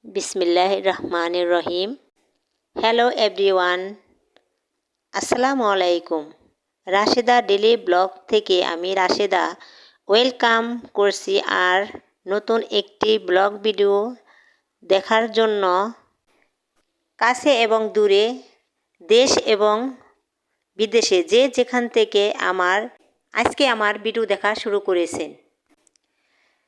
বিসমিল্লাহির রহমানির রহিম। Hello everyone, আসসালামু আলাইকুম। রাশেদা ডেলি ব্লগ থেকে আমি রাশেদা ওয়েলকাম করছি আর নতুন একটি ব্লগ ভিডিও দেখার জন্য কাছে এবং দূরে, দেশ এবং বিদেশে যে যেখান থেকে আজকে আমার ভিডিও দেখা শুরু করেছেন।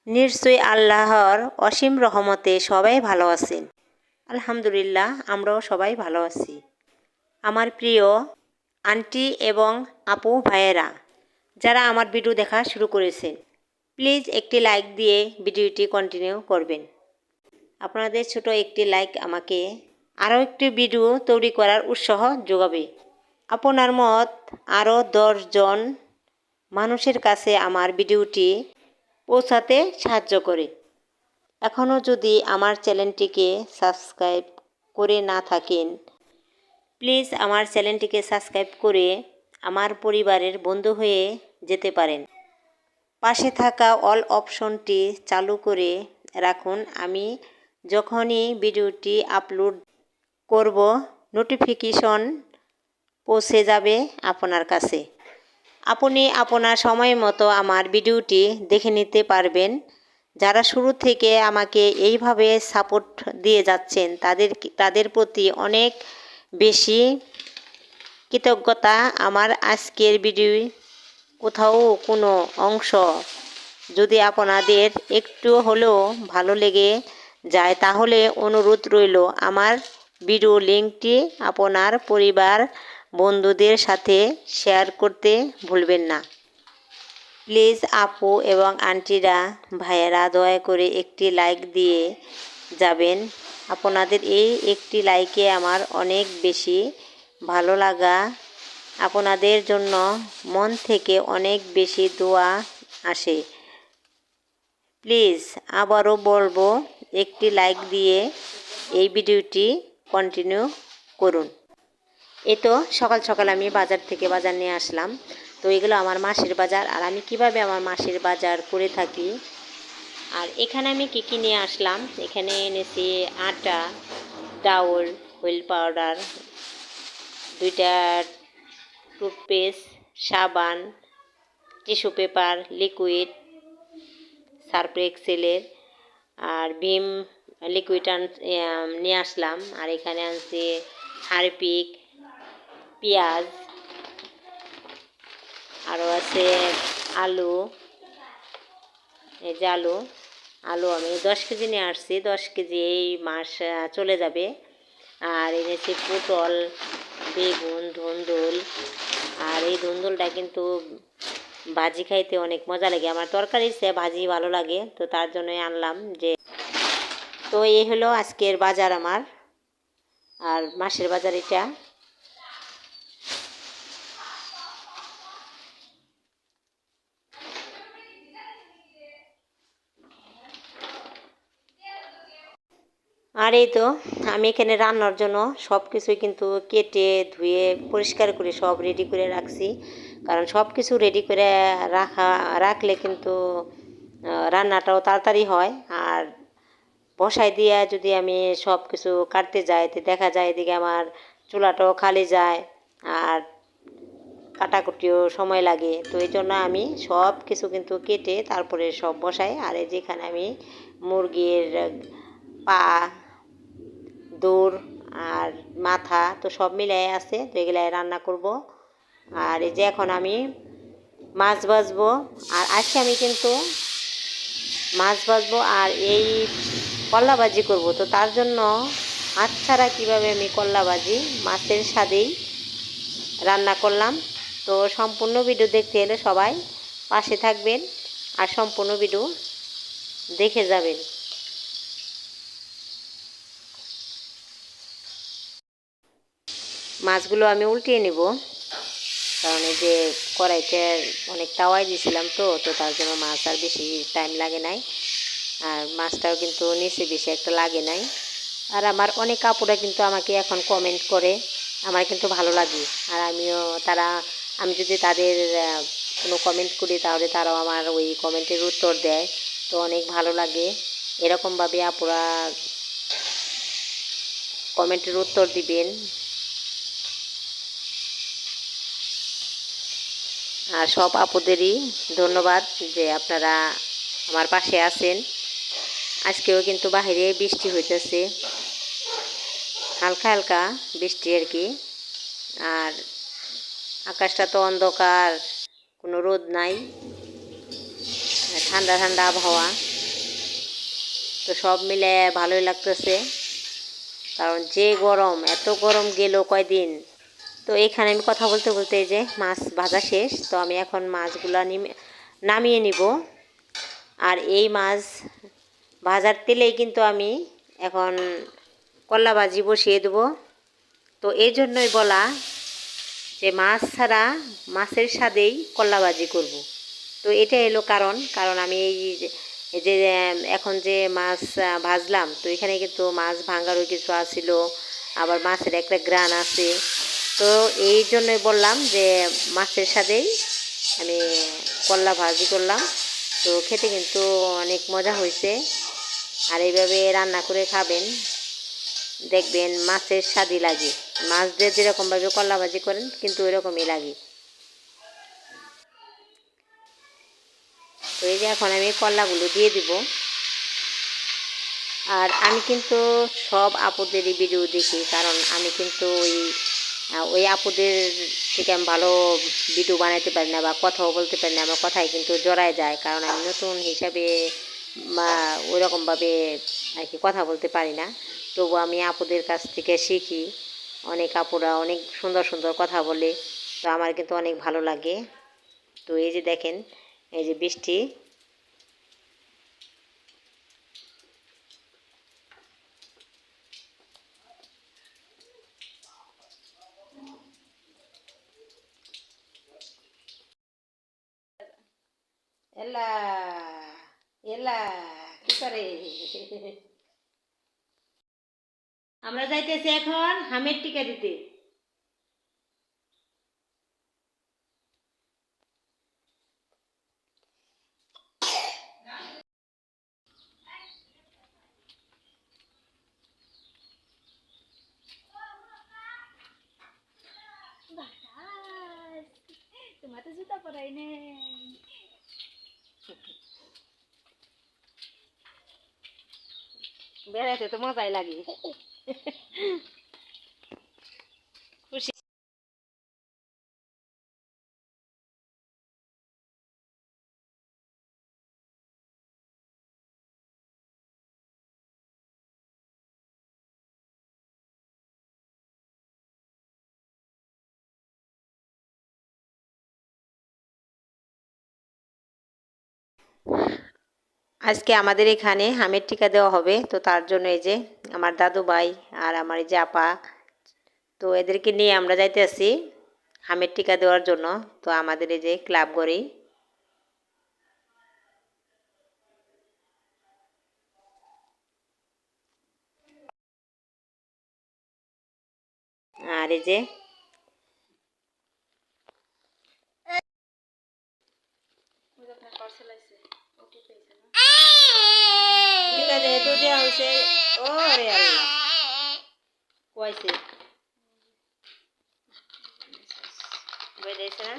নিশ্চয়ই আল্লাহর অসীম রহমতে সবাই ভালো আছেন। আলহামদুলিল্লাহ, আমরাও সবাই ভালো আছি। আমার প্রিয় আন্টি এবং আপু ভাইয়েরা যারা আমার ভিডিও দেখা শুরু করেছেন, প্লিজ একটি লাইক দিয়ে ভিডিওটি কন্টিনিউ করবেন। আপনাদের ছোট একটি লাইক আমাকে আরও একটি ভিডিও তৈরি করার উৎসাহ যোগাবে। আপনার মত আরও 10 জন মানুষের কাছে আমার ভিডিওটি পৌঁছাতে সাহায্য করে। এখনও যদি আমার চ্যানেলটিকে সাবস্ক্রাইব করে না থাকেন, প্লিজ আমার চ্যানেলটিকে সাবস্ক্রাইব করে আমার পরিবারের বন্ধু হয়ে যেতে পারেন। পাশে থাকা অল অপশনটি চালু করে রাখুন। আমি যখনই ভিডিওটি আপলোড করব, নোটিফিকেশন পৌঁছে যাবে আপনার কাছে। আপনি আপনার সময় মতো আমার ভিডিওটি দেখে নিতে পারবেন। যারা শুরু থেকে আমাকে এইভাবে সাপোর্ট দিয়ে যাচ্ছেন তাদের প্রতি অনেক বেশি কৃতজ্ঞতা। আমার আজকের ভিডিও কোথাও কোনো অংশ যদি আপনাদের একটু হলেও ভালো লেগে যায়, তাহলে অনুরোধ রইল আমার ভিডিও লিঙ্কটি আপনার পরিবার বন্ধুদের সাথে শেয়ার করতে ভুলবেন না। প্লিজ আপু এবং আন্টিরা ভাইয়েরা দয়া করে একটি লাইক দিয়ে যাবেন। আপনাদের এই একটি লাইকে আমার অনেক বেশি ভালো লাগা। আপনাদের জন্য মন থেকে অনেক বেশি দোয়া আসে। প্লিজ আবারও বলবো, একটি লাইক দিয়ে এই ভিডিওটি কন্টিনিউ করুন। এই তো সকাল সকাল আমি বাজার থেকে বাজার নিয়ে আসলাম। তো এগুলো আমার মাসের বাজার, আর আমি কিভাবে আমার মাসের বাজার করে থাকি। আর এখানে আমি কী কী নিয়ে আসলাম, এখানে এনেছি আটা, ডাউল, হুইল পাউডার, 2টা টুথপেস্ট, সাবান, টিস্যু পেপার, লিকুইড, সার্ফ এক্সেলের, আর ভিম লিকুইড নিয়ে আসলাম। আর এখানে আনছি হারপিক, পেঁয়াজ, আরও আছে আলু। এই যে আলু আমি 10 কেজি নিয়ে আসছি। 10 কেজি এই মাস চলে যাবে। আর এনেছি পটল, বেগুন, ধুন্দুল। আর এই ধুন্দুলটা কিন্তু ভাজি খাইতে অনেক মজা লাগে। আমার তরকারির চেয়ে ভাজি ভালো লাগে, তো তার জন্যই আনলাম। তো এই হলো আজকের বাজার আমার, আর মাসের বাজার এটা। আর এই তো আমি এখানে রান্নার জন্য সব কিছুই কিন্তু কেটে ধুয়ে পরিষ্কার করে সব রেডি করে রাখছি। কারণ সব কিছু রেডি করে রাখলে কিন্তু রান্নাটাও তাড়াতাড়ি হয়। আর বসাই দিয়ে যদি আমি সব কিছু কাটতে যাই, তো দেখা যায় এদিকে আমার চুলাটাও খালি যায় আর কাটাকুটিও সময় লাগে। তো এই জন্য আমি সব কিছু কিন্তু কেটে তারপরে সব বসাই। আর এই যেখানে আমি মুরগির পা, দৌড় আর মাথা তো সব মিলাই আছে, তো এগুলাই রান্না করব। আর এই যে এখন আমি মাছ ভাজবো। আর আজকে আমি কিন্তু মাছ ভাজবো আর এই কল্লা ভাজি করব। তো তার জন্য মাছ ছাড়া কীভাবে আমি কল্লা ভাজি মাছের স্বাদেই রান্না করলাম। তো সম্পূর্ণ ভিডিও দেখতে হলে সবাই পাশে থাকবেন আর সম্পূর্ণ ভিডিও দেখে যাবেন। মাছগুলো আমি উল্টিয়ে নিব, কারণ এই যে কড়াইতে অনেক তাওয়াই দিয়েছিলাম, তো তার জন্য মাছ আর বেশি টাইম লাগে নাই। আর মাছটাও কিন্তু নিচে বেশি একটা লাগে নাই। আর আমার অনেক কাপড়া কিন্তু আমাকে এখন কমেন্ট করে, আমার কিন্তু ভালো লাগে। আর আমি যদি তাদের কোনো কমেন্ট করি, তাহলে তারাও আমার ওই কমেন্টের উত্তর দেয়। তো অনেক ভালো লাগে। এরকমভাবে আপুরা কমেন্টের উত্তর দিবেন। আর সব আপুদেরই ধন্যবাদ যে আপনারা আমার পাশে আছেন। আজকেও কিন্তু বাহিরে বৃষ্টি হইতেছে, হালকা হালকা বৃষ্টি আর কি। আর আকাশটা তো অন্ধকার, কোনো রোদ নাই, ঠান্ডা ঠান্ডা আবহাওয়া। তো সব মিলে ভালোই লাগতেছে, কারণ যে গরম, এত গরম গেল কয়দিন। তো এখানে আমি কথা বলতে বলতে এই যে মাছ ভাজা শেষ, তো আমি এখন মাছগুলো নামিয়ে নিব। আর এই মাছ ভাজার তেলেই কিন্তু আমি এখন করলা ভাজি বসিয়ে দেবো। তো এই জন্যই বলা যে মাছ ছাড়া মাছের স্বাদেই করলা ভাজি করব। তো এটা এলো কারণ আমি এই যে এখন যে মাছ ভাজলাম, তো এখানে কিন্তু মাছ ভাঙারও কিছু আসছিল, আবার মাছের একটা গ্রান আছে। তো এই জন্যই বললাম যে মাছের স্বাদেই আমি করলা ভাজি করলাম। তো খেতে কিন্তু অনেক মজা হয়েছে। আর এইভাবে রান্না করে খাবেন, দেখবেন মাছের স্বাদই লাগে। মাছ দিয়ে যেরকমভাবে করলা ভাজি করেন কিন্তু ওইরকমই লাগে। তো এই যে এখন আমি করলাগুলো দিয়ে দিব। আর আমি কিন্তু সব আপুদেরই ভিডিও দেখি, কারণ আমি কিন্তু ওই আপুদের থেকে আমি ভালো ভিডিও বানাতে পারি না বা কথাও বলতে পারি না। আমার কথাই কিন্তু জড়ায় যায়, কারণ আমি নতুন হিসাবে বা ওইরকমভাবে আর কি কথা বলতে পারি না। তবু আমি আপুদের কাছ থেকে শিখি। অনেক আপুরা অনেক সুন্দর সুন্দর কথা বলে, তো আমার কিন্তু অনেক ভালো লাগে। তো এই যে দেখেন, এই যে বৃষ্টি, এলা এলা কি করে। আমরা যাইতেছি এখন হামের টিকা দিতে। তোমার তো জুতা পরাই নেই, বেড়াইতে তো মজাই লাগে। খুশি। আজকে আমাদের এখানে হামের টিকা দেওয়া হবে, তো তার জন্য এই যে আমার দাদু ভাই আর আমার এই যে আপা, তো এদেরকে নিয়ে আমরা যাইতেছি হামের টিকা দেওয়ার জন্য। তো আমাদের এই যে ক্লাব ঘরেই। আর এই যে টিকা যেহেতু দেওয়া হয়েছে, ও রে আল্লাহ কয়েছে বেড়েছে না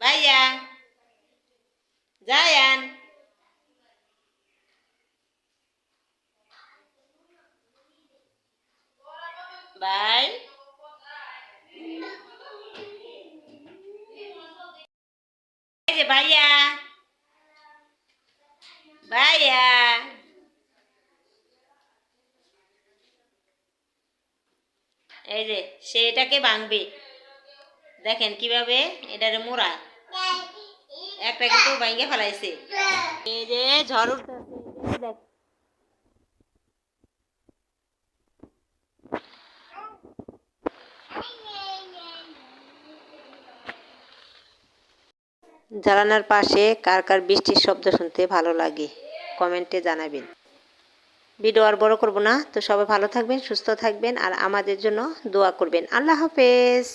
ভাইয়া, জায়ান ভাই, এই যে ভাইয়া, ভাইয়া, এই যে সে এটাকে ভাঙবে, দেখেন কিভাবে এটারে মোড়া একটা কিন্তু ভাঙে ফেলাইছে। এই যে ঝড় উঠতেছে, দেখ জানালার পাশে কার কার বৃষ্টির শব্দ শুনতে ভালো লাগে কমেন্টে জানাবেন। ভিডিও আর বড় করব না, তো সবাই ভালো থাকবেন, সুস্থ থাকবেন, আর আমাদের জন্য দোয়া করবেন। আল্লাহ হাফেজ।